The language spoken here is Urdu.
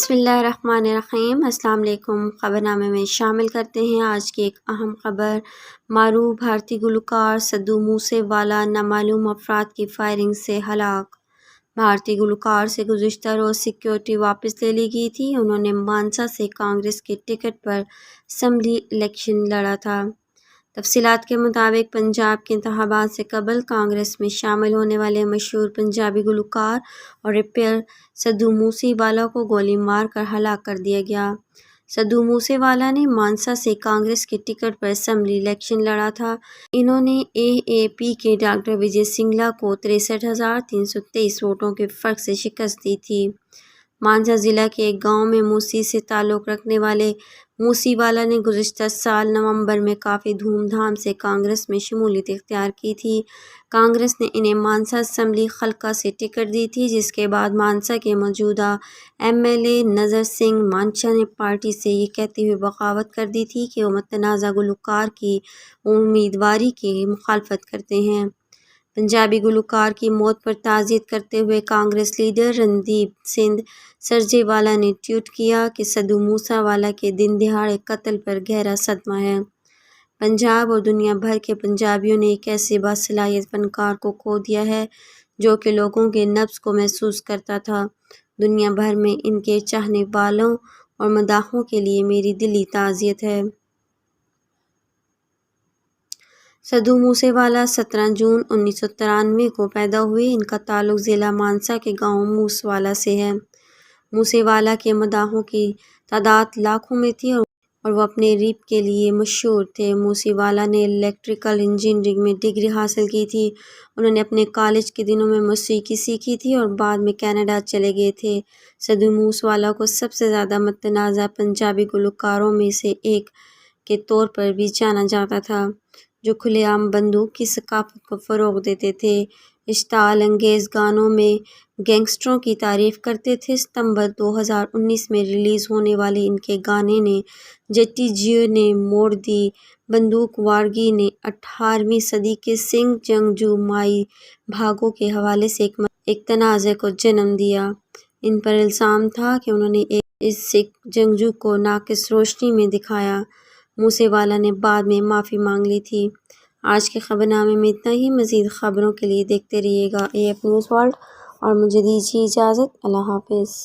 بسم اللہ الرحمن الرحیم۔ السلام علیکم۔ خبرنامے میں شامل کرتے ہیں آج کی ایک اہم خبر۔ معروف بھارتی گلوکار سدھو موسے والا نامعلوم افراد کی فائرنگ سے ہلاک۔ بھارتی گلوکار سے گزشتہ روز سیکورٹی واپس لے لی گئی تھی۔ انہوں نے مانسا سے کانگریس کے ٹکٹ پر اسمبلی الیکشن لڑا تھا۔ تفصیلات کے مطابق پنجاب کے انتخابات سے قبل کانگریس میں شامل ہونے والے مشہور پنجابی گلوکار اور ریپر سدھو موسے والا کو گولی مار کر ہلاک کر دیا گیا۔ سدھو موسے والا نے مانسا سے کانگریس کے ٹکٹ پر اسمبلی الیکشن لڑا تھا۔ انہوں نے اے پی کے ڈاکٹر وجے سنگلا کو 63,323 ووٹوں کے فرق سے شکست دی تھی۔ مانسا ضلع کے ایک گاؤں میں موسی سے تعلق رکھنے والے موسی والا نے گزشتہ سال نومبر میں کافی دھوم دھام سے کانگریس میں شمولیت اختیار کی تھی۔ کانگریس نے انہیں مانسا اسمبلی حلقہ سے ٹکٹ دی تھی، جس کے بعد مانسا کے موجودہ ایم ایل اے نذر سنگھ مانچا نے پارٹی سے یہ کہتے ہوئے بغاوت کر دی تھی کہ وہ متنازع گلوکار کی امیدواری کی مخالفت کرتے ہیں۔ پنجابی گلوکار کی موت پر تعزیت کرتے ہوئے کانگریس لیڈر رندیپ سنگھ سرجیوالا نے ٹویٹ کیا کہ سدھو موسے والا کے دن دہاڑے قتل پر گہرا صدمہ ہے۔ پنجاب اور دنیا بھر کے پنجابیوں نے ایک ایسے باصلاحیت فنکار کو کھو دیا ہے جو کہ لوگوں کے نبض کو محسوس کرتا تھا۔ دنیا بھر میں ان کے چاہنے والوں اور مداحوں کے لیے میری دلی تعزیت ہے۔ سدھو موسے والا 17 جون 1993 کو پیدا ہوئے۔ ان کا تعلق ضلع مانسا کے گاؤں موس والا سے ہے۔ موسے والا کے مداحوں کی تعداد لاکھوں میں تھی اور وہ اپنے ریپ کے لیے مشہور تھے۔ موسے والا نے الیکٹریکل انجینئرنگ میں ڈگری حاصل کی تھی۔ انہوں نے اپنے کالج کے دنوں میں موسیقی سیکھی تھی اور بعد میں کینیڈا چلے گئے تھے۔ سدھو موسے والا کو سب سے زیادہ متنازع پنجابی گلوکاروں میں سے ایک کے طور پر بھی جانا جاتا تھا، جو کھلے عام بندوق کی ثقافت کو فروغ دیتے تھے۔ اشتعال انگیز گانوں میں گینگسٹروں کی تعریف کرتے تھے۔ ستمبر 2019 میں ریلیز ہونے والے ان کے گانے نے جٹی جیو نے موڑ دی بندوق وارگی نے 18ویں صدی کے سکھ جنگجو مائی بھاگو کے حوالے سے ایک تنازع کو جنم دیا۔ ان پر الزام تھا کہ انہوں نے ایک سکھ جنگجو کو ناقص روشنی میں دکھایا۔ موسے والا نے بعد میں معافی مانگ لی تھی۔ آج کے خبرنامے میں اتنا ہی۔ مزید خبروں کے لیے دیکھتے رہیے گا AF نیوز ورلڈ اور مجھے دیجیے اجازت۔ اللہ حافظ۔